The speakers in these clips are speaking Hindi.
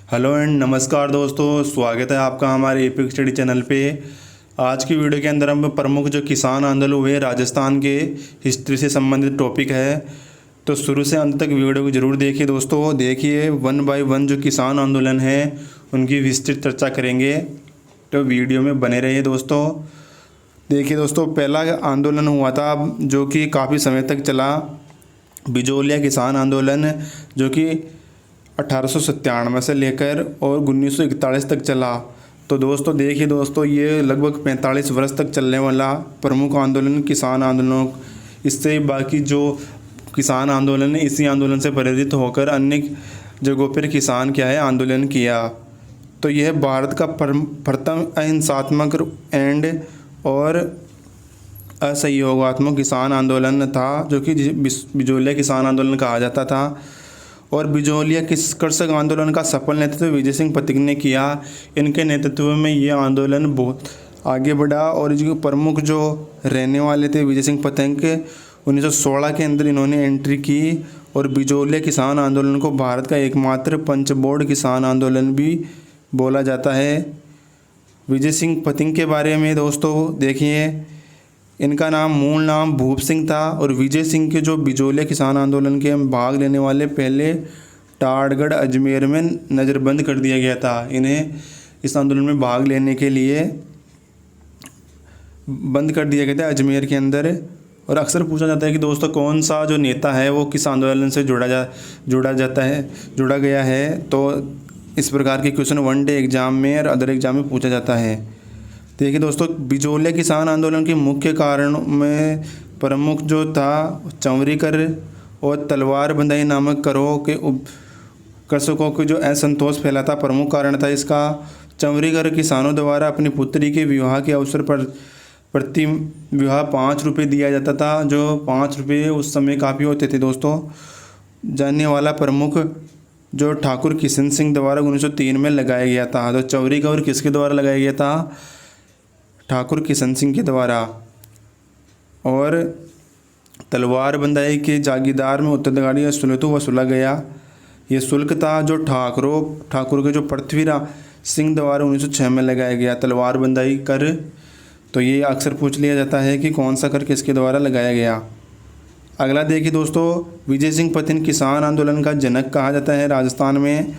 हेलो एंड नमस्कार दोस्तों, स्वागत है आपका हमारे एपिक स्टडी चैनल पे। आज की वीडियो के अंदर हम प्रमुख जो किसान आंदोलन हुए राजस्थान के हिस्ट्री से संबंधित टॉपिक है, तो शुरू से अंत तक वीडियो को ज़रूर देखिए दोस्तों। देखिए वन बाय वन जो किसान आंदोलन है उनकी विस्तृत चर्चा करेंगे, तो वीडियो में बने रहिए दोस्तों। देखिए दोस्तों, पहला आंदोलन हुआ था जो कि काफ़ी समय तक चला, बिजोलिया किसान आंदोलन, जो कि 1897 से लेकर और 1941 तक चला। तो दोस्तों देखिए दोस्तों, ये लगभग 45 वर्ष तक चलने वाला प्रमुख आंदोलन किसान आंदोलन। इससे बाकी जो किसान आंदोलन है, इसी आंदोलन से प्रेरित होकर अन्य जगहों पर किसान क्या है आंदोलन किया। तो यह भारत का प्रथम अहिंसात्मक एंड और असहयोगात्मक किसान आंदोलन था, जो कि बिजोलिया किसान आंदोलन कहा जाता था। और बिजोलिया कृषक आंदोलन का सफल नेतृत्व विजय सिंह पथिक ने किया। इनके नेतृत्व में ये आंदोलन बहुत आगे बढ़ा और जो प्रमुख जो रहने वाले थे विजय सिंह पथिक, 1916 के अंदर इन्होंने एंट्री की। और बिजोलिया किसान आंदोलन को भारत का एकमात्र पंचबोर्ड किसान आंदोलन भी बोला जाता है। विजय सिंह पथिक के बारे में दोस्तों देखिए, इनका मूल नाम भूप सिंह था और विजय सिंह के जो बिजोलिया किसान आंदोलन के भाग लेने वाले पहले टाड़गढ़ अजमेर में नज़रबंद कर दिया गया था। इन्हें इस आंदोलन में भाग लेने के लिए बंद कर दिया गया था अजमेर के अंदर। और अक्सर पूछा जाता है कि दोस्तों कौन सा जो नेता है वो किस आंदोलन से जुड़ा गया है। तो इस प्रकार के क्वेश्चन वन डे एग्ज़ाम में और अदर एग्ज़ाम में पूछा जाता है। देखिए दोस्तों, बिजोलिया किसान आंदोलन के मुख्य कारण में प्रमुख जो था चंवरी कर और तलवार बंधाई नामक करों के कृषकों को जो असंतोष फैला था, प्रमुख कारण था इसका। चंवरी कर किसानों द्वारा अपनी पुत्री के विवाह के अवसर पर प्रति विवाह 5 रुपये दिया जाता था, जो 5 रुपये उस समय काफ़ी होते थे दोस्तों। जानने वाला प्रमुख जो ठाकुर किशन सिंह द्वारा 1903 में लगाया गया था। तो चंवरी कर किसके द्वारा लगाया गया था? ठाकुर किशन सिंह के द्वारा। और तलवार बंधाई के जागीरदार में उत्तराधिकारी शुल्क वसूला गया। ये शुल्क था जो ठाकुर के जो पृथ्वीराज सिंह द्वारा 1906 में लगाया गया तलवार बंधाई कर। तो ये अक्सर पूछ लिया जाता है कि कौन सा कर किसके द्वारा लगाया गया। अगला देखिए दोस्तों, विजय सिंह पथिक किसान आंदोलन का जनक कहा जाता है राजस्थान में।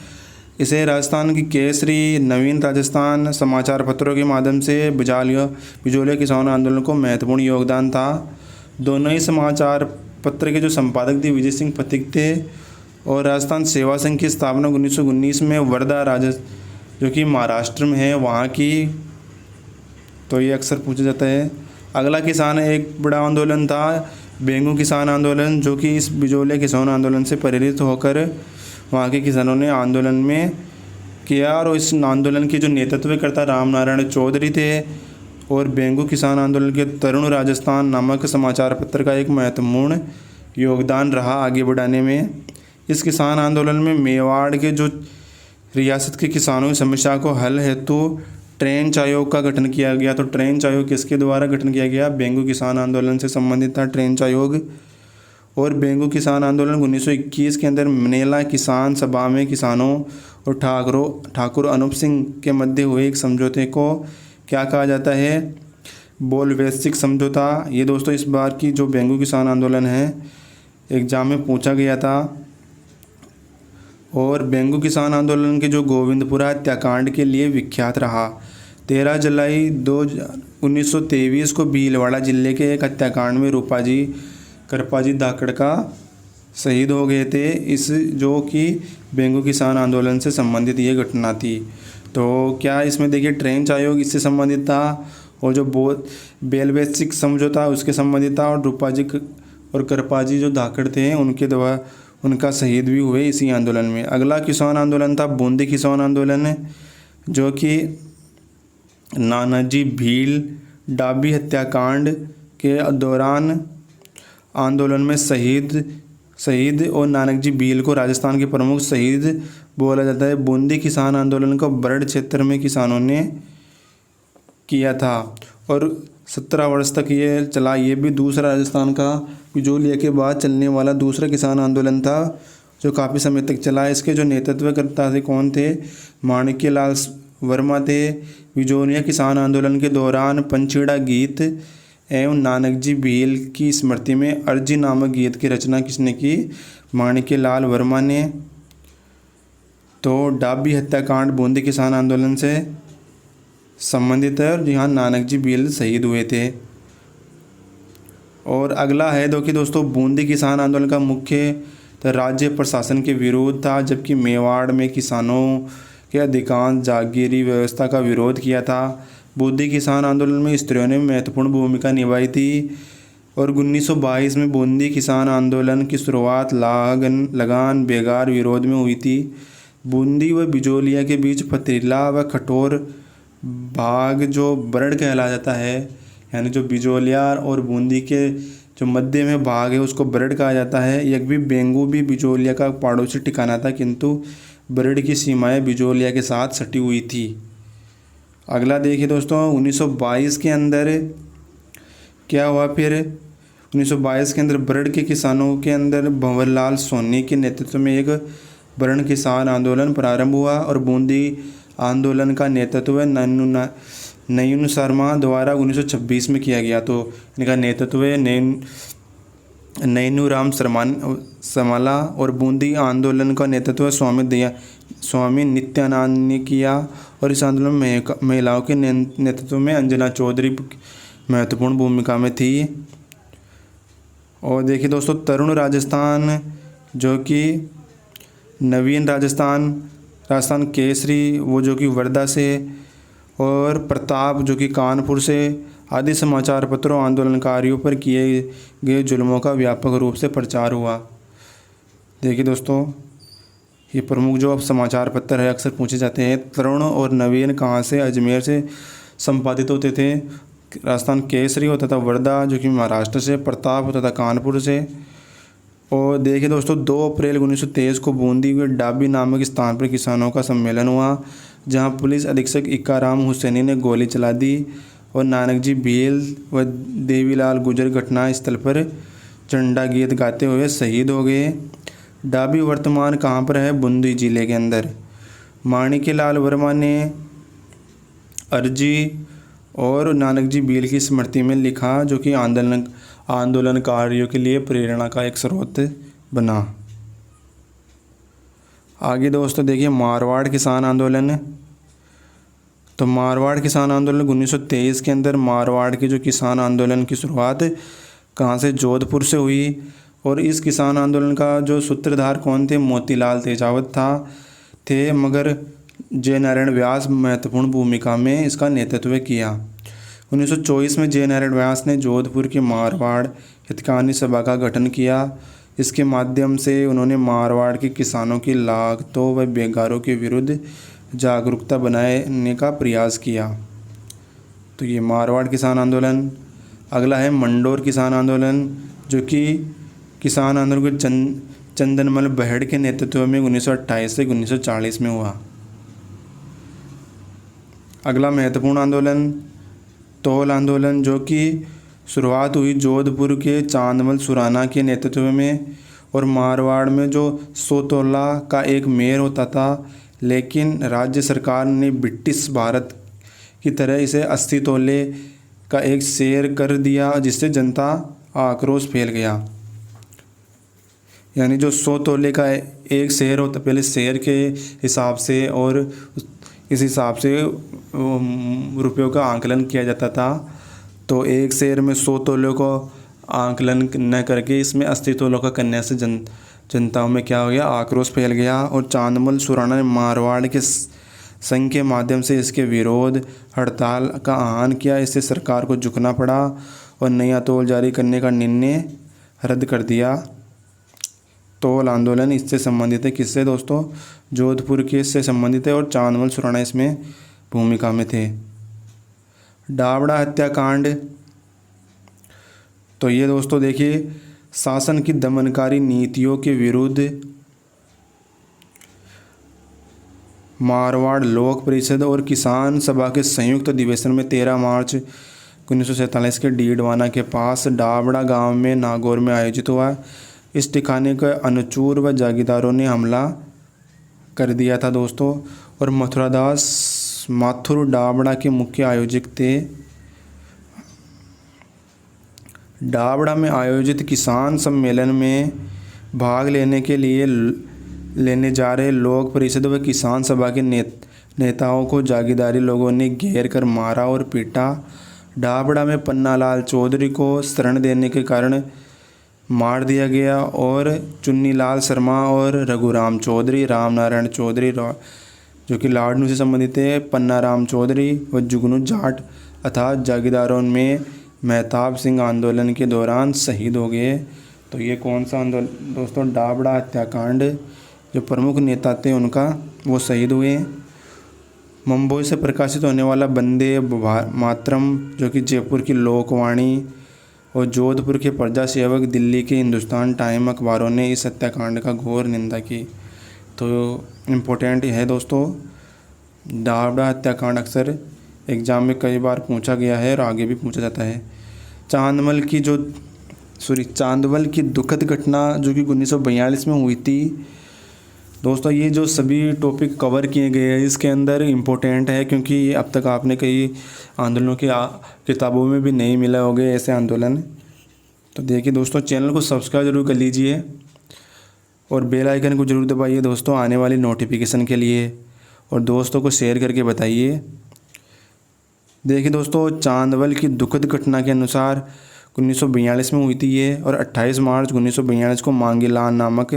इसे राजस्थान की केसरी, नवीन राजस्थान समाचार पत्रों के माध्यम से बिजोलिया किसान आंदोलन को महत्वपूर्ण योगदान था। दोनों ही समाचार पत्र के जो संपादक थे विजय सिंह पथिक थे। और राजस्थान सेवा संघ की स्थापना 1919 में वर्धा जो कि महाराष्ट्र में है वहाँ की। तो ये अक्सर पूछा जाता है। अगला किसान एक बड़ा आंदोलन था बेंगू किसान आंदोलन, जो कि इस बिजोलिया किसान आंदोलन से प्रेरित होकर वहाँ के किसानों ने आंदोलन में किया। और इस आंदोलन की जो नेतृत्वकर्ता रामनारायण चौधरी थे। और बेंगू किसान आंदोलन के तरुण राजस्थान नामक समाचार पत्र का एक महत्वपूर्ण योगदान रहा आगे बढ़ाने में। इस किसान आंदोलन में मेवाड़ के जो रियासत के किसानों की समस्या को हल हेतु ट्रेंच आयोग का गठन किया गया। तो ट्रेंच आयोग किसके द्वारा गठन किया गया? बेंगू किसान आंदोलन से संबंधित था ट्रेंच आयोग। और बेंगू किसान आंदोलन 1921 के अंदर मनेला किसान सभा में किसानों और ठाकुर अनूप सिंह के मध्य हुए एक समझौते को क्या कहा जाता है? बोलवेसिक समझौता। ये दोस्तों इस बार की जो बेंगू किसान आंदोलन है एग्जाम में पूछा गया था। और बेंगू किसान आंदोलन के जो गोविंदपुरा हत्याकांड के लिए विख्यात रहा। 13 जुलाई 1923 को भीलवाड़ा जिले के एक हत्याकांड में करपाजी धाकड़ का शहीद हो गए थे। इस जो कि बेंगू किसान आंदोलन से संबंधित ये घटना थी। तो क्या इसमें देखिए ट्रेंच आयोग इससे संबंधित था, और जो बेलवेसिक समझौता उसके संबंधित था। और रूपाजी और करपाजी जो धाकड़ थे उनके द्वारा उनका शहीद भी हुए इसी आंदोलन में। अगला किसान आंदोलन था बूंदी किसान आंदोलन, जो कि नानाजी भील डाबी हत्याकांड के दौरान आंदोलन में शहीद और नानक जी भील को राजस्थान के प्रमुख शहीद बोला जाता है। बूंदी किसान आंदोलन को बरड़ क्षेत्र में किसानों ने किया था और 17 वर्ष तक ये चला। ये भी दूसरा राजस्थान का बिजोलिया के बाद चलने वाला दूसरा किसान आंदोलन था, जो काफ़ी समय तक चला। इसके जो नेतृत्वकर्ता थे कौन थे? माणिक्यलाल वर्मा थे। बिजोलिया किसान आंदोलन के दौरान पंचीड़ा गीत एवं नानक जी भील की स्मृति में अर्जी नामक गीत की रचना किसने की? माणिक्यलाल वर्मा ने। तो डाबी हत्याकांड बूंदी किसान आंदोलन से संबंधित है और यहाँ नानक जी भील शहीद हुए थे। और अगला है कि दोस्तों बूंदी किसान आंदोलन का मुख्य राज्य प्रशासन के विरोध था, जबकि मेवाड़ में किसानों के अधिकांश जागीरी व्यवस्था का विरोध किया था। बूंदी किसान आंदोलन में स्त्रियों ने महत्वपूर्ण भूमिका निभाई थी और 1922 में बूंदी किसान आंदोलन की शुरुआत लगान बेगार विरोध में हुई थी। बूंदी व बिजोलिया के बीच पथरीला व कठोर भाग जो बरड़ कहला जाता है, यानी जो बिजोलिया और बूंदी के जो मध्य में भाग है उसको बरड़ कहा जाता है। यह भी बेंगू भी बिजोलिया का पड़ोसी ठिकाना था, किंतु बरड़ की सीमाएं बिजोलिया के साथ सटी हुई थी। अगला देखिए दोस्तों 1922 के अंदर क्या हुआ। फिर 1922 के अंदर बरड़ के किसानों के अंदर भंवरलाल सोनी के नेतृत्व में एक बरड़ किसान आंदोलन प्रारंभ हुआ और बूंदी आंदोलन का नेतृत्व नयन शर्मा द्वारा 1926 में किया गया। तो इनका नेतृत्व नैनूराम समाला और बूंदी आंदोलन का नेतृत्व स्वामी नित्यानंद ने किया और इस आंदोलन में महिलाओं के नेतृत्व में अंजना चौधरी महत्वपूर्ण भूमिका में थी। और देखिए दोस्तों तरुण राजस्थान जो कि नवीन राजस्थान केसरी वो जो कि वर्धा से और प्रताप जो कि कानपुर से आदि समाचार पत्रों आंदोलनकारियों पर किए गए जुल्मों का व्यापक रूप से प्रचार हुआ। देखिए दोस्तों ये प्रमुख जो अब समाचार पत्र है अक्सर पूछे जाते हैं। तरुण और नवीन कहाँ से? अजमेर से संपादित होते थे। राजस्थान केसरी होता था वर्धा जो कि महाराष्ट्र से, प्रताप होता था कानपुर से। और देखिए दोस्तों 2 अप्रैल 1923 को बूंदी में डाबी नामक स्थान पर किसानों का सम्मेलन हुआ, जहां पुलिस अधीक्षक इक्काराम हुसैनी ने गोली चला दी और नानक जी भील व देवीलाल गुजर घटना स्थल पर झंडा गीत गाते हुए शहीद हो गए। डाबी वर्तमान कहाँ पर है? बूंदी जिले के अंदर। माणिक्यलाल वर्मा ने अर्जी और नानक जी भील की स्मृति में लिखा, जो कि आंदोलनकारियों के लिए प्रेरणा का एक स्रोत बना। आगे दोस्तों देखिए मारवाड़ किसान आंदोलन। तो मारवाड़ किसान आंदोलन 1923 के अंदर मारवाड़ के जो किसान आंदोलन की शुरुआत कहाँ से? जोधपुर से हुई और इस किसान आंदोलन का जो सूत्रधार कौन थे? मोतीलाल तेजावत थे, मगर जय नारायण व्यास महत्वपूर्ण भूमिका में इसका नेतृत्व किया। 1924 में जय नारायण व्यास ने जोधपुर के मारवाड़ हितकानी सभा का गठन किया। इसके माध्यम से उन्होंने मारवाड़ के किसानों की लागतों व बेगारों के विरुद्ध जागरूकता बनाने का प्रयास किया। तो ये मारवाड़ किसान आंदोलन। अगला है मंडोर किसान आंदोलन, जो कि किसान आंदोलन को चंदनमल बहेड़ के नेतृत्व में 1928 से 1940 में हुआ। अगला महत्वपूर्ण आंदोलन तोल आंदोलन, जो कि शुरुआत हुई जोधपुर के चांदमल सुराना के नेतृत्व में और मारवाड़ में जो 100 तोला का एक मेयर होता था, लेकिन राज्य सरकार ने ब्रिटिश भारत की तरह इसे 80 तोले का एक शेर कर दिया, जिससे जनता आक्रोश फैल गया। यानी जो 100 तोले का एक शेर होता, पहले शेर के हिसाब से और इस हिसाब से रुपयों का आंकलन किया जाता था। तो एक शेर में 100 तोलों को आंकलन न करके इसमें 80 तोलों का करने से जनताओं में क्या हो गया? आक्रोश फैल गया और चांदमल सुराना ने मारवाड़ के संघ के माध्यम से इसके विरोध हड़ताल का आह्वान किया। इससे सरकार को झुकना पड़ा और नया तोल जारी करने का निर्णय रद्द कर दिया। तोल आंदोलन इससे संबंधित है। किससे दोस्तों? जोधपुर के इससे संबंधित है और चांदमल सुराना इसमें भूमिका में थे। डावड़ा हत्याकांड। तो ये दोस्तों देखिए शासन की दमनकारी नीतियों के विरुद्ध मारवाड़ लोक परिषद और किसान सभा के संयुक्त अधिवेशन में 13 मार्च 1947 के डीडवाना के पास डावड़ा गांव में नागौर में आयोजित हुआ। इस ठिकाने के अनुचूर व जागीरदारों ने हमला कर दिया था दोस्तों। और मथुरादास माथुर डाबड़ा के मुख्य आयोजक थे। डाबड़ा में आयोजित किसान सम्मेलन में भाग लेने के लिए लेने जा रहे लोक परिषद व किसान सभा के नेताओं को जागीरदारी लोगों ने घेर कर मारा और पीटा। डाबड़ा में पन्नालाल चौधरी को शरण देने के कारण मार दिया गया और चुन्नीलाल शर्मा और रघुराम चौधरी, रामनारायण चौधरी जो कि लाडनू से संबंधित थे, पन्नाराम चौधरी व जुगनू जाट अर्थात जागीरदारों में मेहताब सिंह आंदोलन के दौरान शहीद हो गए। तो ये कौन सा आंदोलन दोस्तों? डाबड़ा हत्याकांड। जो प्रमुख नेता थे उनका वो शहीद हुए। मुंबई से प्रकाशित होने वाला वंदे मातरम जो कि जयपुर की लोकवाणी और जोधपुर के प्रजा सेवक, दिल्ली के हिंदुस्तान टाइम अखबारों ने इस हत्याकांड का घोर निंदा की। तो इम्पोर्टेंट है दोस्तों, डाबड़ा हत्याकांड अक्सर एग्ज़ाम में कई बार पूछा गया है और आगे भी पूछा जाता है। चांदवल की दुखद घटना जो कि 1942 में हुई थी दोस्तों। ये जो सभी टॉपिक कवर किए गए हैं इसके अंदर इम्पोर्टेंट है, क्योंकि ये अब तक आपने कई आंदोलनों की किताबों में भी नहीं मिला होंगे ऐसे आंदोलन। तो देखिए दोस्तों, चैनल को सब्सक्राइब जरूर कर लीजिए और बेल आइकन को जरूर दबाइए दोस्तों आने वाली नोटिफिकेशन के लिए, और दोस्तों को शेयर करके बताइए। देखिए दोस्तों, चांदवल की दुखद घटना के अनुसार 1942 में हुई थी ये, और 28 मार्च 1942 को मांगीलाल नामक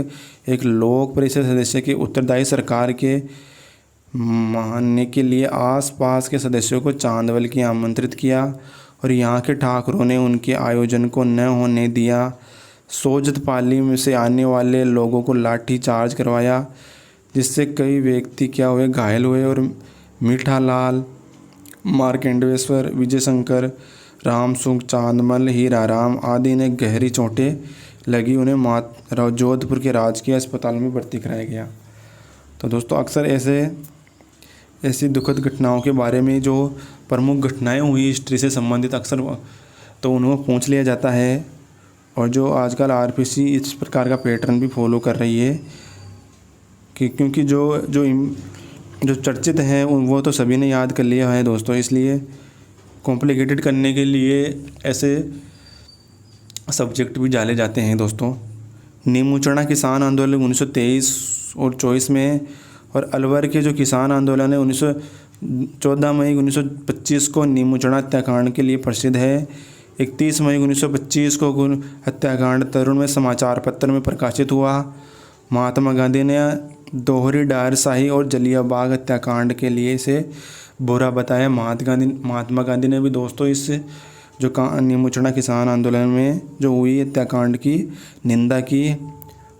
एक लोक परिषद सदस्य के उत्तरदायी सरकार के मानने के लिए आसपास के सदस्यों को चांदवल की आमंत्रित किया, और यहाँ के ठाकुरों ने उनके आयोजन को न होने दिया। सोजत पाली में से आने वाले लोगों को लाठी चार्ज करवाया, जिससे कई व्यक्ति क्या हुए, घायल हुए, और मीठालाल, मार्कंडेश्वर, विजय शंकर, रामसुख, चांदमल, हीराराम आदि ने गहरी चोटें लगी। उन्हें जोधपुर के राजकीय अस्पताल में भर्ती कराया गया। तो दोस्तों, अक्सर ऐसी दुखद घटनाओं के बारे में जो प्रमुख घटनाएं हुई हिस्ट्री से संबंधित अक्सर तो उन्हें पूछ लिया जाता है। और जो आजकल आरपीसी इस प्रकार का पैटर्न भी फॉलो कर रही है कि क्योंकि जो चर्चित हैं वो तो सभी ने याद कर लिया है दोस्तों, इसलिए कॉम्प्लिकेटेड करने के लिए ऐसे सब्जेक्ट भी डाले जाते हैं दोस्तों। नीमूचना किसान आंदोलन 1923 और 24 में, और अलवर के जो किसान आंदोलन है 14 मई 1925 को नीमूचना हत्याकांड के लिए प्रसिद्ध है। 31 मई 1925 को हत्याकांड तरुण में समाचार पत्र में प्रकाशित हुआ। महात्मा गांधी ने दोहरी डायरशाही और जलियांवाला हत्याकांड के लिए इसे बुरा बताया। महात्मा गांधी ने भी दोस्तों इस जो नीमूचना किसान आंदोलन में जो हुई हत्याकांड की निंदा की।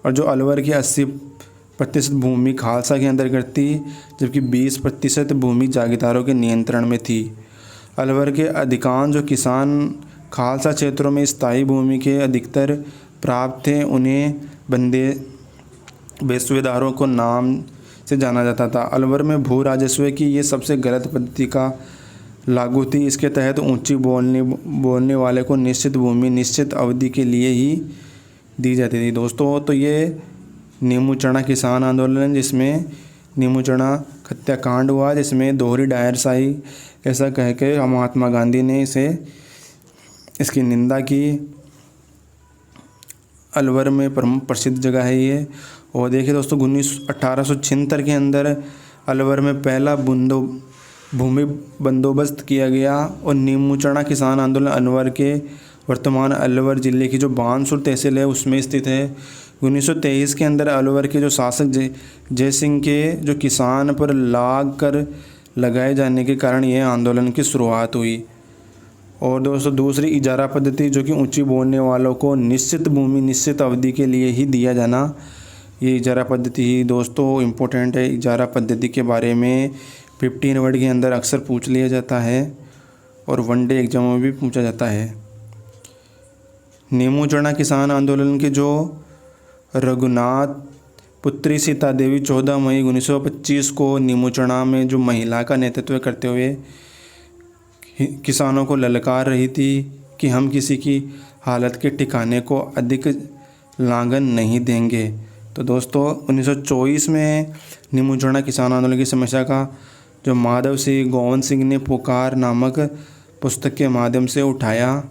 और जो अलवर की 80% भूमि खालसा के अंतर्गत थी, जबकि 20% भूमि जागीरदारों के नियंत्रण में थी। अलवर के अधिकांश जो किसान खालसा क्षेत्रों में स्थायी भूमि के अधिकतर प्राप्त थे, उन्हें बंदे बेसुएदारों को नाम से जाना जाता था। अलवर में भू राजस्व की ये सबसे गलत पद्धति का लागू थी। इसके तहत ऊंची बोलने वाले को निश्चित भूमि निश्चित अवधि के लिए ही दी जाती थी दोस्तों। तो ये नीमूचना किसान आंदोलन, जिसमें नीमूचना हत्याकांड हुआ, जिसमें दोहरी डायरशाही ऐसा कह के महात्मा गांधी ने इसकी निंदा की। अलवर में प्रसिद्ध जगह है ये। और देखिए दोस्तों, 1876 के अंदर अलवर में पहला भूमि बंदोबस्त किया गया, और नीमूचना किसान आंदोलन अलवर के वर्तमान अलवर जिले की जो बानसूर तहसील है उसमें स्थित है। 1923 के अंदर अलवर के जो शासक जय सिंह के जो किसान पर लाग कर लगाए जाने के कारण यह आंदोलन की शुरुआत हुई। और दोस्तों, दूसरी इजारा पद्धति जो कि ऊंची बोलने वालों को निश्चित भूमि निश्चित अवधि के लिए ही दिया जाना, ये इजारा पद्धति ही दोस्तों इम्पोर्टेंट है। इजारा पद्धति के बारे में 15 वर्ड के अंदर अक्सर पूछ लिया जाता है और वनडे एग्जाम में भी पूछा जाता है। नीमूचना किसान आंदोलन के जो रघुनाथ पुत्री सीता देवी 14 मई 1925 को नीमूचना में जो महिला का नेतृत्व करते हुए किसानों को ललकार रही थी कि हम किसी की हालत के ठिकाने को अधिक लांघन नहीं देंगे। तो दोस्तों 1924 में निमुचना किसान आंदोलन की समस्या का जो माधव सिंह गोविंद सिंह ने पुकार नामक पुस्तक के माध्यम से उठाया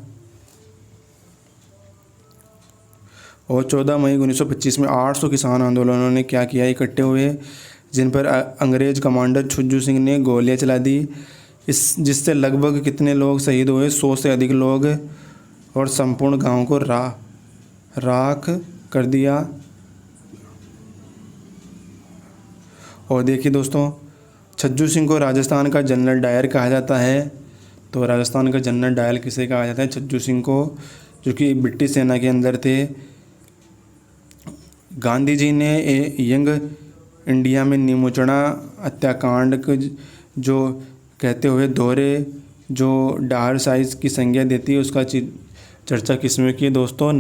और 14 मई 1925 में 800 किसान आंदोलनों ने क्या किया, इकट्ठे हुए, जिन पर अंग्रेज कमांडर छुज्जू सिंह ने गोलियां चला दी, जिससे लगभग कितने लोग शहीद हुए, 100 से अधिक लोग, और संपूर्ण गांव को राख कर दिया। और देखिए दोस्तों, छज्जू सिंह को राजस्थान का जनरल डायर कहा जाता है। तो राजस्थान का जनरल डायर किसे कहा जाता है? छज्जू सिंह को, जो कि ब्रिटिश सेना के अंदर थे। गांधी जी ने यंग इंडिया में निमुचना हत्याकांड को जो कहते हुए दोहरे जो डायर साइज की संज्ञा देती है, उसका चर्चा किसमें की दोस्तों?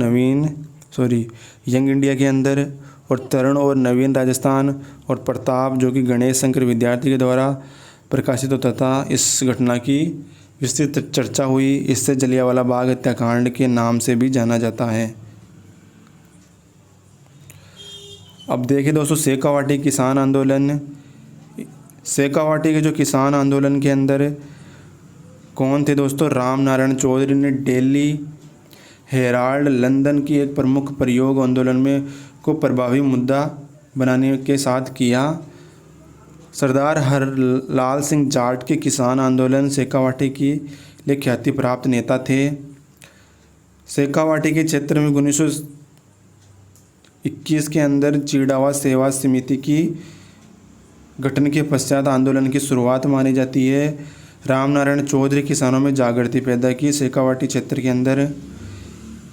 यंग इंडिया के अंदर। और तरुण और नवीन राजस्थान और प्रताप, जो कि गणेश शंकर विद्यार्थी के द्वारा प्रकाशित होता था, इस घटना की विस्तृत चर्चा हुई। इससे जलियांवाला बाग हत्याकांड के नाम से भी जाना जाता है। अब देखिए दोस्तों, शेखावाटी किसान आंदोलन। शेखावाटी के जो किसान आंदोलन के अंदर कौन थे दोस्तों? राम नारायण चौधरी ने दिल्ली हेराल्ड लंदन की एक प्रमुख प्रयोग आंदोलन में को प्रभावी मुद्दा बनाने के साथ किया। सरदार हरलाल सिंह जाट के किसान आंदोलन शेखावाटी की लिए ख्याति प्राप्त नेता थे। शेखावाटी के क्षेत्र में 1921 के अंदर चीड़ावा सेवा समिति की गठन के पश्चात आंदोलन की शुरुआत मानी जाती है। रामनारायण चौधरी किसानों में जागृति पैदा की शेखावाटी क्षेत्र के अंदर।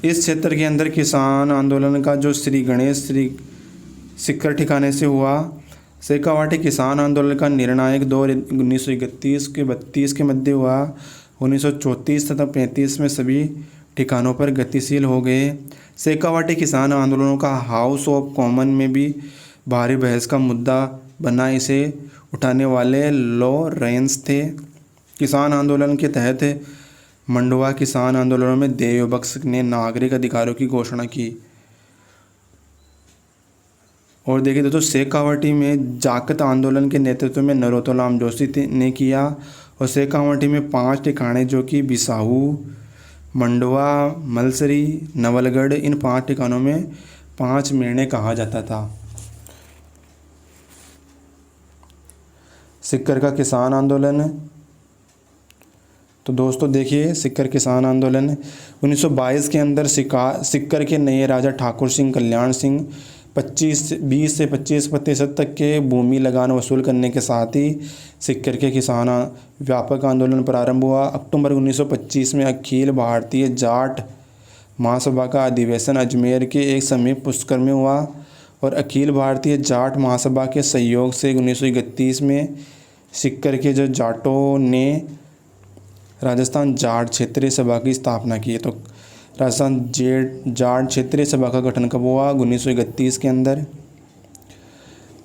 इस क्षेत्र के अंदर किसान आंदोलन का जो श्री गणेश श्री सिक्कर ठिकाने से हुआ। शेखावाटी किसान आंदोलन का निर्णायक दौर 1931 के 32 के मध्य हुआ। 1934 तथा 35 में सभी ठिकानों पर गतिशील हो गए। शेखावाटी किसान आंदोलनों का हाउस ऑफ कॉमन में भी भारी बहस का मुद्दा बना। इसे उठाने वाले लॉरेंस थे। किसान आंदोलन के तहत मंडवा किसान आंदोलनों में देवबख्श ने नागरिक अधिकारों की घोषणा की। और देखिए दोस्तों, शेखावाटी में जाकत आंदोलन के नेतृत्व में नरोत्तम जोशी ने किया। और शेखावाटी में 5 ठिकाने, जो कि बिसाहू, मंडवा, मलसरी, नवलगढ़, इन 5 ठिकानों में 5 मेणे कहा जाता था। सिक्कर का किसान आंदोलन। तो दोस्तों देखिए, सिक्कर किसान आंदोलन 1922 के अंदर सिक्कर के नए राजा ठाकुर सिंह कल्याण सिंह 20 से 25% तक के भूमि लगान वसूल करने के साथ ही सिक्कर के किसान व्यापक आंदोलन प्रारंभ हुआ। अक्टूबर 1925 में अखिल भारतीय जाट महासभा का अधिवेशन अजमेर के एक समीप पुष्कर में हुआ। और अखिल भारतीय जाट महासभा के सहयोग से 1931 में सिक्कर के जो जाटों ने राजस्थान जाट क्षेत्रीय सभा की स्थापना की। तो राजस्थान जाट क्षेत्रीय सभा का गठन कब हुआ? 1931 के अंदर।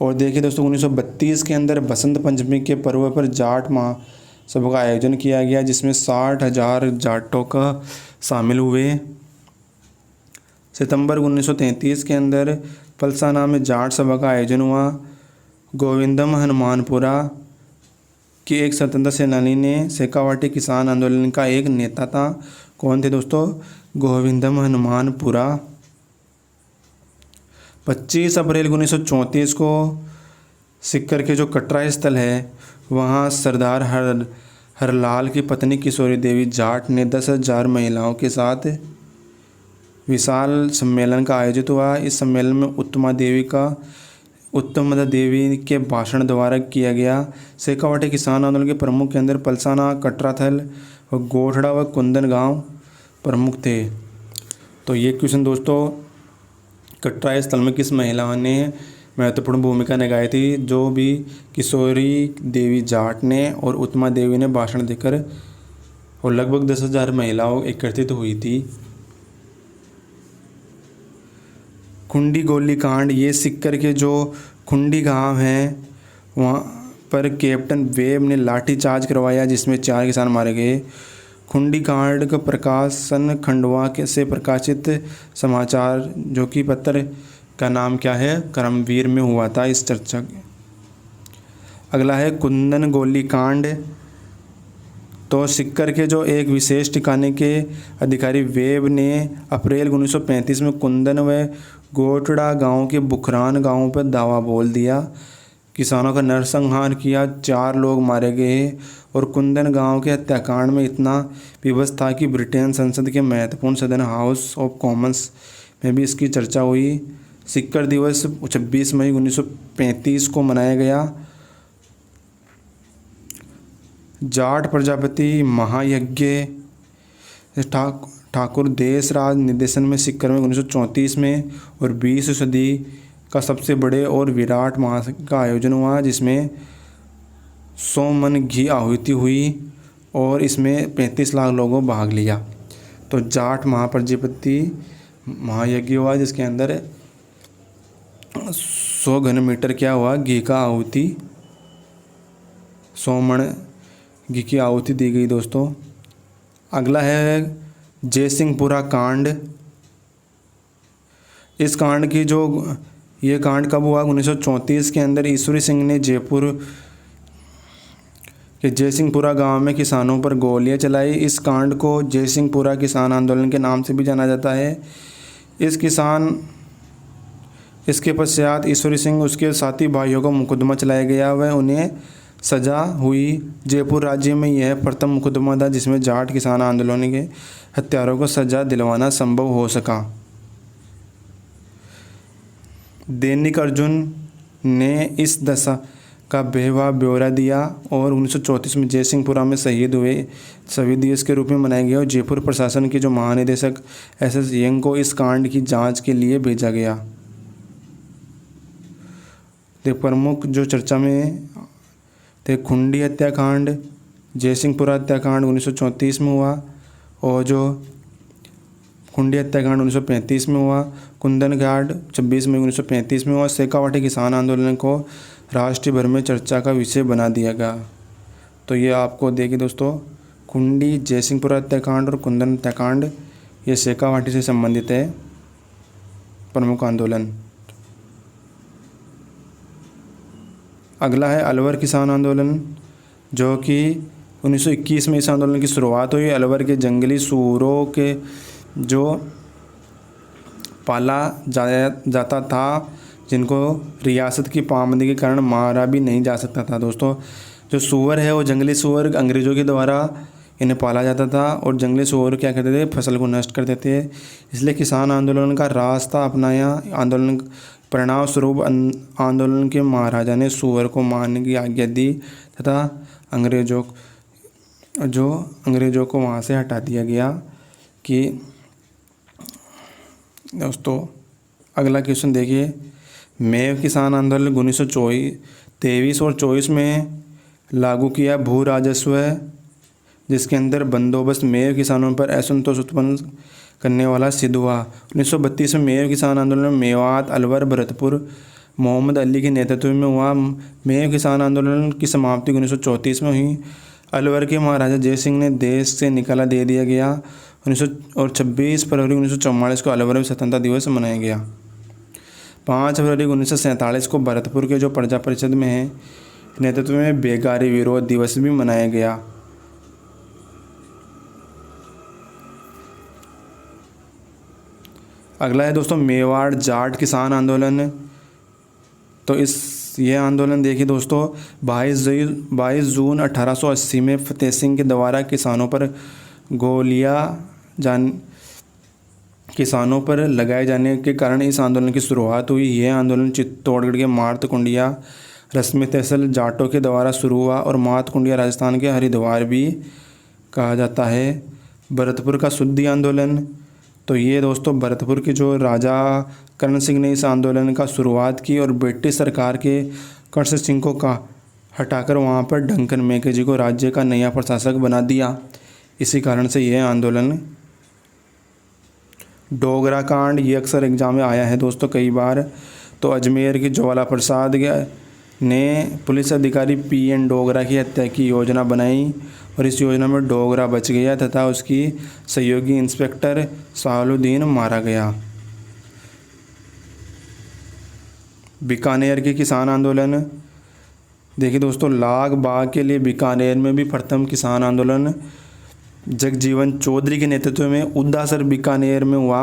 और देखिए दोस्तों, 1932 के अंदर बसंत पंचमी के पर्व पर जाट महासभा का आयोजन किया गया, जिसमें 60,000 जाटों का शामिल हुए। सितंबर 1933 के अंदर पलसाना में जाट सभा का आयोजन हुआ। गोविंदम हनुमानपुरा के एक स्वतंत्र सेनानी ने शेखावाटी किसान आंदोलन का एक नेता था। कौन थे दोस्तों? गोविंदम हनुमानपुरा। 25 अप्रैल 1934 को सिक्कर के जो कटरा स्थल है, वहाँ सरदार हरलाल की पत्नी किशोरी देवी जाट ने 10,000 महिलाओं के साथ विशाल सम्मेलन का आयोजित हुआ। इस सम्मेलन में उत्तम देवी के भाषण द्वारा किया गया। शेखावाटी किसान आंदोलन के प्रमुख के अंदर पलसाना, कटराथल और गोठड़ा व कुंदन गांव प्रमुख थे। तो ये क्वेश्चन दोस्तों, कटरा स्थल में किस महिला ने महत्वपूर्ण भूमिका निभाई थी? जो भी किशोरी देवी जाट ने और उत्तमा देवी ने भाषण देकर, और लगभग 10,000 महिलाओं एकत्रित हुई थी। खुंडी गोली कांड। ये सिक्कर के जो खुंडी गांव हैं, वहाँ पर कैप्टन वेब ने लाठीचार्ज करवाया, जिसमें 4 किसान मारे गए। खुंडी कांड का प्रकाशन खंडवा के से प्रकाशित समाचार जो कि पत्र का नाम क्या है, कर्मवीर में हुआ था इस चर्चा के। अगला है कुंदन गोली कांड। तो सिक्कर के जो एक विशेष ठिकाने के अधिकारी वेब ने अप्रैल 1935 में कुंदन व गोटड़ा गांव के बुखरान गांव पर दावा बोल दिया। किसानों का नरसंहार किया, 4 लोग मारे गए और कुंदन गांव के हत्याकांड में इतना विवश था कि ब्रिटेन संसद के महत्वपूर्ण सदन हाउस ऑफ कॉमन्स में भी इसकी चर्चा हुई। सिक्कर दिवस 26 मई 1935 को मनाया गया। जाट प्रजापति महायज्ञ ठाकुर देशराज निर्देशन में सिक्कर में 1934 में और 20वीं सदी का सबसे बड़े और विराट महायज्ञ का आयोजन हुआ, जिसमें 100 मन घी आहुति हुई और इसमें 35 लाख लोगों भाग लिया। तो जाट महाप्रजापति महायज्ञ हुआ, जिसके अंदर 100 घन मीटर क्या हुआ, घी का आहुति, 100 मन घी की आहुति दी गई दोस्तों। अगला है जयसिंहपुरा कांड। इस कांड की जो ये कांड कब हुआ, 1934 के अंदर ईश्वरी सिंह ने जयपुर के जयसिंहपुरा गांव में किसानों पर गोलियां चलाई। इस कांड को जयसिंहपुरा किसान आंदोलन के नाम से भी जाना जाता है। इसके पश्चात ईश्वरी सिंह उसके साथी भाइयों को मुकदमा चलाया गया व उन्हें सजा हुई। जयपुर राज्य में यह प्रथम मुकदमा था जिसमें जाट किसान आंदोलन के हत्यारों को सजा दिलवाना संभव हो सका। दैनिक अर्जुन ने इस दशा का बेवा ब्यौरा दिया और 1934 में जयसिंहपुरा में शहीद दिवस के रूप में मनाया गया और जयपुर प्रशासन के जो महानिदेशक SS यंग को इस कांड की जांच के लिए भेजा गया। प्रमुख जो चर्चा में थे, खुंडी हत्याकांड, जयसिंहपुरा हत्याकांड 1934 में हुआ और जो खुंडी हत्याकांड 1935 में हुआ, कुंदन कांड 26 मई 1935 में हुआ। शेखावाटी किसान आंदोलन को राष्ट्रीय भर में चर्चा का विषय बना दिया गया। तो ये आपको देखिए दोस्तों, खुंडी, जयसिंहपुरा हत्याकांड और कुंदन हत्याकांड ये शेखावाटी से संबंधित है प्रमुख आंदोलन। अगला है अलवर किसान आंदोलन, जो कि 1921 में इस आंदोलन की शुरुआत हुई। अलवर के जंगली सूरों के जो पाला जाता था, जिनको रियासत की पाबंदी के कारण मारा भी नहीं जा सकता था। दोस्तों जो सूअर है वो जंगली सूअर अंग्रेज़ों के द्वारा इन्हें पाला जाता था और जंगली सूअर क्या करते थे, फसल को नष्ट कर देते थे। इसलिए किसान आंदोलन का रास्ता अपनाया। आंदोलन परिणाम स्वरूप आंदोलन के महाराजा ने सूअर को मारने की आज्ञा दी तथा अंग्रेज़ों को वहाँ से हटा दिया गया। कि दोस्तों अगला क्वेश्चन देखिए, मेव किसान आंदोलन 1923 और 24 में लागू किया भू राजस्व, जिसके अंदर बंदोबस्त मेव किसानों पर असंतोष उत्पन्न करने वाला सिद्ध हुआ। 1932 में मेव किसान आंदोलन मेवात, अलवर, भरतपुर मोहम्मद अली के नेतृत्व में हुआ। मेव किसान आंदोलन की समाप्ति 1934 में हुई। अलवर के महाराजा जय सिंह ने देश से निकाला दे दिया गया। 26 फरवरी 1944 को अलवर में स्वतंत्रता दिवस मनाया गया। 5 फरवरी 1947 को भरतपुर के जो प्रजा परिषद में है नेतृत्व में बेगारी विरोध दिवस भी मनाया गया। अगला है दोस्तों मेवाड़ जाट किसान आंदोलन। तो ये आंदोलन देखिए दोस्तों, 22 जून 1880 में फतेह सिंह के द्वारा किसानों पर लगाए जाने के कारण इस आंदोलन की शुरुआत हुई। यह आंदोलन चित्तौड़गढ़ के मातकुंडिया रस्मी तहसील जाटों के द्वारा शुरू हुआ और मातकुंडिया राजस्थान के हरिद्वार भी कहा जाता है। भरतपुर का शुद्धि आंदोलन, तो ये दोस्तों भरतपुर के जो राजा करण सिंह ने इस आंदोलन का शुरुआत की और ब्रिटिश सरकार के कर्ण सिंह को हटाकर वहाँ पर डंकन मैकेजी को राज्य का नया प्रशासक बना दिया। इसी कारण से यह आंदोलन। डोगरा कांड, ये अक्सर एग्जाम में आया है दोस्तों कई बार। तो अजमेर के ज्वाला प्रसाद ने पुलिस अधिकारी P.N. डोगरा की हत्या की योजना बनाई और इस योजना में डोगरा बच गया तथा उसकी सहयोगी इंस्पेक्टर साहलुद्दीन मारा गया। बीकानेर के किसान आंदोलन। देखिए दोस्तों, लाग बाग के लिए बीकानेर में भी प्रथम किसान आंदोलन जगजीवन चौधरी के नेतृत्व में उदासर बीकानेर में हुआ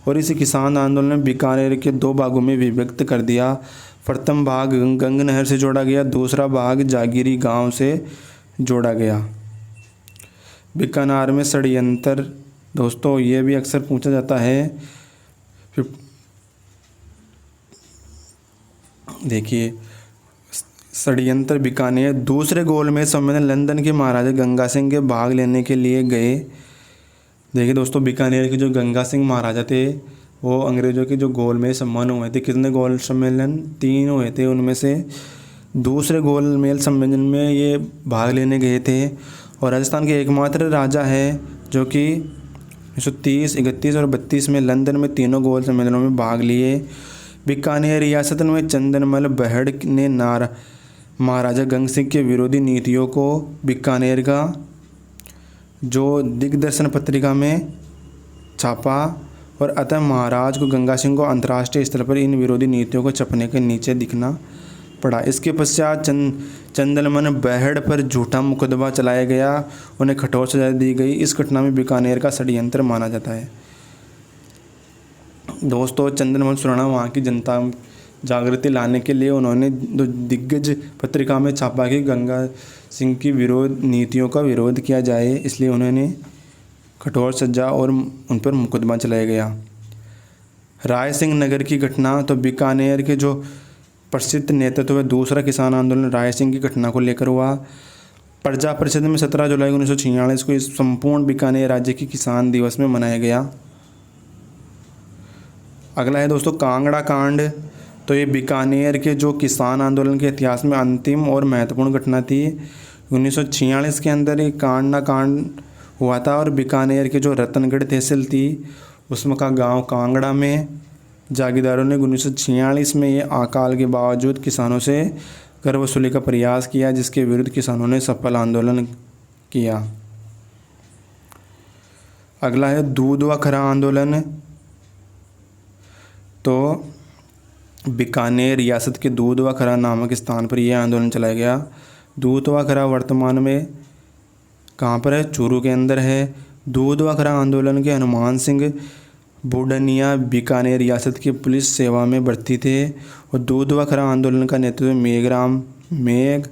और इस किसान आंदोलन ने बीकानेर के 2 भागों में विभक्त कर दिया। प्रथम भाग गंग नहर से जोड़ा गया, दूसरा भाग जागीरी गांव से जोड़ा गया। बीकानेर में षड्यंत्र। दोस्तों ये भी अक्सर पूछा जाता है। देखिए, षड्यंत्र बीकानेर। दूसरे गोलमेज सम्मेलन लंदन के महाराजा गंगा सिंह के भाग लेने के लिए गए। देखिए दोस्तों, बीकानेर के जो गंगा सिंह महाराजा थे वो अंग्रेज़ों के जो गोलमेज सम्मेलन हुए थे, कितने गोल सम्मेलन, 3 हुए थे, उनमें से दूसरे गोलमेज सम्मेलन में ये भाग लेने गए थे और राजस्थान के एकमात्र राजा है जो कि 1930, 31 और 32 में लंदन में तीनों गोल सम्मेलनों में भाग लिए। बीकानेर रियासत में चंदनमल बहड़ ने महाराजा गंग सिंह के विरोधी नीतियों को बीकानेर का जो दिग्दर्शन पत्रिका में छापा और अतः महाराज को गंगा सिंह को अंतर्राष्ट्रीय स्तर पर इन विरोधी नीतियों को छपने के नीचे दिखना पड़ा। इसके पश्चात चंदनमल बहड़ पर झूठा मुकदमा चलाया गया, उन्हें कठोर सजा दी गई। इस घटना में बीकानेर का षड्यंत्र माना जाता है। दोस्तों, चंदनमल सुराणा वहाँ की जनता जागृति लाने के लिए उन्होंने दिग्गज पत्रिका में छापा कि गंगा सिंह की विरोध नीतियों का विरोध किया जाए, इसलिए उन्होंने कठोर सजा और उन पर मुकदमा चलाया गया। राय सिंह नगर की घटना। तो बीकानेर के जो प्रसिद्ध नेतृत्व है दूसरा किसान आंदोलन राय सिंह की घटना को लेकर हुआ। प्रजा परिषद में 17 जुलाई 1946 को इस संपूर्ण बीकानेर राज्य की किसान दिवस में मनाया गया। अगला है दोस्तों कांगड़ा कांड। तो ये बीकानेर के जो किसान आंदोलन के इतिहास में अंतिम और महत्वपूर्ण घटना थी। 1946 के अंदर ये कांड हुआ था और बीकानेर के जो रतनगढ़ तहसील थी उसमें का गांव कांगड़ा में जागीरदारों ने 1946 में ये अकाल के बावजूद किसानों से कर वसूली का प्रयास किया, जिसके विरुद्ध किसानों ने सफल आंदोलन किया। अगला है दूध व खरा आंदोलन। तो बीकानेर रियासत के दूध व खरा नामक स्थान पर यह आंदोलन चलाया गया। दूध व खरा वर्तमान में कहाँ पर है? चूरू के अंदर है। दूध व खरा आंदोलन के हनुमान सिंह बुडनिया बीकानेर रियासत की पुलिस सेवा में भर्ती थे और दूध व खरा आंदोलन का नेतृत्व मेघराम मेघ,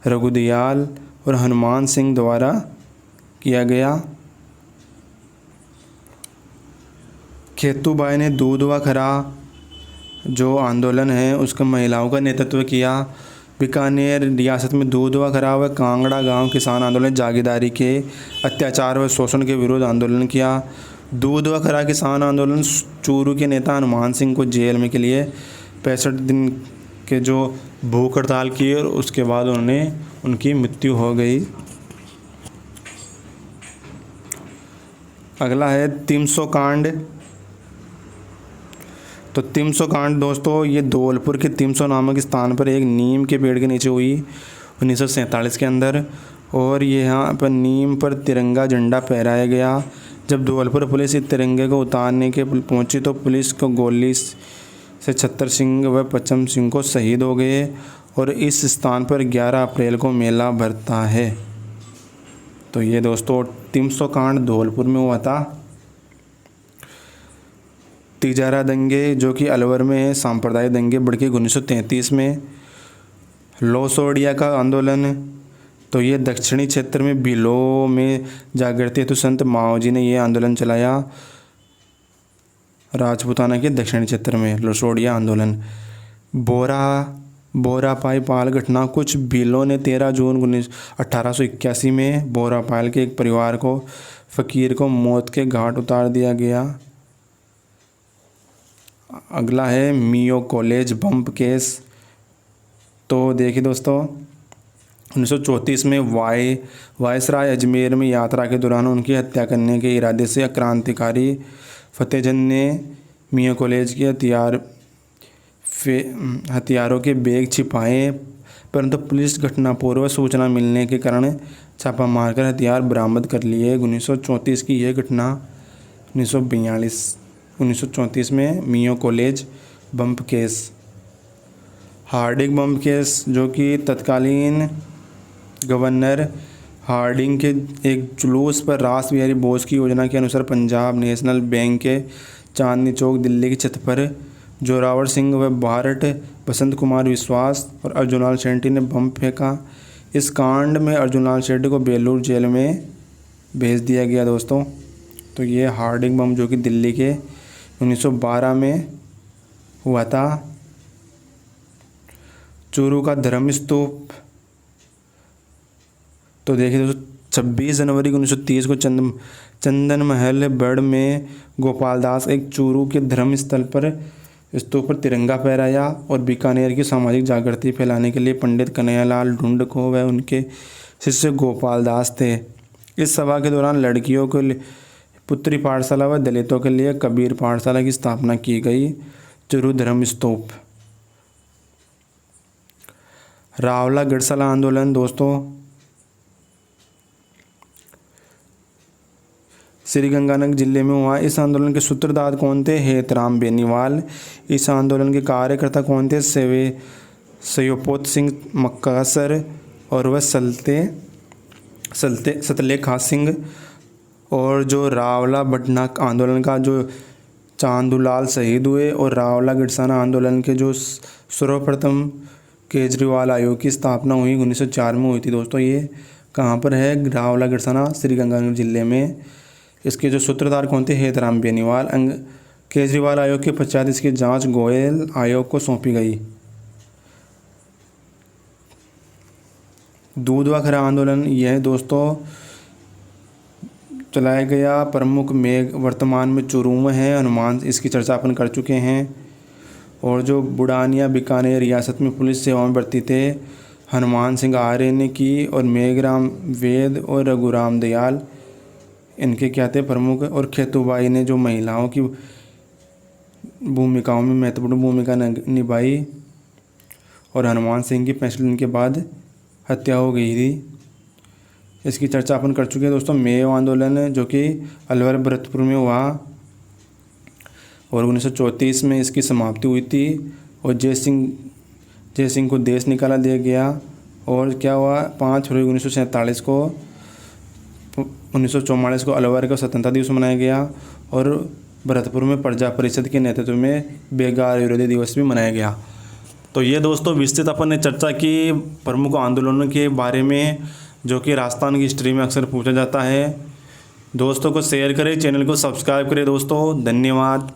रघुदयाल और हनुमान सिंह द्वारा किया गया। खेतूबाई ने दूध व खरा जो आंदोलन है उसका महिलाओं का नेतृत्व किया। बीकानेर रियासत में दूध व खरा व कांगड़ा गांव किसान आंदोलन जागीरदारी के अत्याचार व शोषण के विरुद्ध आंदोलन किया। दूध व खरा किसान आंदोलन चूरू के नेता हनुमान सिंह को जेल में के लिए 65 दिन के जो भूख हड़ताल की और उसके बाद उनकी मृत्यु हो गई। अगला है तिमसो कांड। तो तिमसो कांड दोस्तों ये धौलपुर के तिमसो नामक स्थान पर एक नीम के पेड़ के नीचे हुई 1947 के अंदर और यहाँ पर नीम पर तिरंगा झंडा फहराया गया। जब धौलपुर पुलिस इस तिरंगे को उतारने के पहुंची तो पुलिस को गोली से छत्तर सिंह व पचम सिंह को शहीद हो गए और इस स्थान पर 11 अप्रैल को मेला भरता है। तो ये दोस्तों तिमसो कांड धौलपुर में हुआ था। तिजारा दंगे जो कि अलवर में है, सांप्रदायिक दंगे बढ़के 1933 में। लोसोडिया का आंदोलन। तो ये दक्षिणी क्षेत्र में बिलो में जागृति हेतु संत माओ जी ने ये आंदोलन चलाया। राजपूताना के दक्षिणी क्षेत्र में लोसोडिया आंदोलन। बोरापाई पाल घटना। कुछ बिलों ने 13 जून 1881 में बोरापाल के एक परिवार को फकीर को मौत के घाट उतार दिया गया। अगला है मियो कॉलेज बम केस। तो देखिए दोस्तों 1934 में वायसराय अजमेर में यात्रा के दौरान उनकी हत्या करने के इरादे से क्रांतिकारी फतेहजंग ने मियो कॉलेज के हथियार हथियारों के बैग छिपाए, परंतु पुलिस घटनापूर्व सूचना मिलने के कारण छापा मारकर हथियार बरामद कर लिए। 1934 की यह घटना 1934 में मियो कॉलेज बम केस। हार्डिंग बम केस, जो कि तत्कालीन गवर्नर हार्डिंग के एक जुलूस पर रास बिहारी बोस की योजना के अनुसार पंजाब नेशनल बैंक के चांदनी चौक दिल्ली की छत पर जोरावर सिंह व भारत बसंत कुमार विश्वास और अर्जुनलाल शेट्टी ने बम फेंका। इस कांड में अर्जुनलाल शेट्टी को बेलूर जेल में भेज दिया गया दोस्तों। तो ये हार्डिंग बम जो कि दिल्ली के 1912 में हुआ था। चूरू का धर्म स्तूप, तो देखिए दोस्तों 26 जनवरी 1930 को चंदन महल बड़ में गोपाल दास एक चूरू के धर्म स्थल पर स्तूप पर तिरंगा फहराया और बीकानेर की सामाजिक जागृति फैलाने के लिए पंडित कन्हैयालाल ढूंढ को व उनके शिष्य गोपाल दास थे। इस सभा के दौरान लड़कियों के लिए पुत्री पाठशाला व दलितों के लिए कबीर पाठशाला की स्थापना की गई। चूरू धर्म स्तूप। रावला गढ़शाला आंदोलन दोस्तों, श्रीगंगानगर जिले में हुआ। इस आंदोलन के सूत्रधार कौन थे? हेतराम बेनीवाल। इस आंदोलन के कार्यकर्ता कौन थे? सयोपोत सिंह मक्कासर और वह सतले खा सिंह। और जो रावला भटना आंदोलन का जो चांदूलाल शहीद हुए, और रावला गढ़शाला आंदोलन के जो सर्वप्रथम केजरीवाल आयोग की स्थापना हुई 1904 में हुई थी दोस्तों। ये कहाँ पर है? रावला गढ़शाला, श्रीगंगानगर जिले में। इसके जो सूत्रधार कौन थे? हेतराम बेनीवाल। केजरीवाल आयोग के पश्चात इसकी जांच गोयल आयोग को सौंपी गई। दूध व खरा आंदोलन, यह दोस्तों चलाया गया प्रमुख मेघ वर्तमान में चूरू में है। हनुमान, इसकी चर्चा अपन कर चुके हैं। और जो बुढ़ानिया बीकानेर रियासत में पुलिस सेवा में भर्ती थे, हनुमान सिंह आर्य ने की। और मेघराम वेद और रघुराम दयाल इनके क्या थे? प्रमुख। और खेतूबाई ने जो महिलाओं की भूमिकाओं में महत्वपूर्ण भूमिका निभाई। और हनुमान सिंह की 65 दिन के बाद हत्या हो गई थी। इसकी चर्चा अपन कर चुके हैं दोस्तों। मेयो आंदोलन, जो कि अलवर भरतपुर में हुआ और 1934 में इसकी समाप्ति हुई थी। और जय सिंह को देश निकाला दिया गया। और क्या हुआ? 5 फरवरी 1947 को 1944 को अलवर का स्वतंत्रता दिवस मनाया गया। और भरतपुर में प्रजा परिषद के नेतृत्व में बेगार विरोधी दिवस भी मनाया गया। तो ये दोस्तों विस्तृत अपन ने चर्चा की प्रमुख आंदोलनों के बारे में, जो कि राजस्थान की हिस्ट्री में अक्सर पूछा जाता है। दोस्तों को शेयर करें, चैनल को सब्सक्राइब करें दोस्तों। धन्यवाद।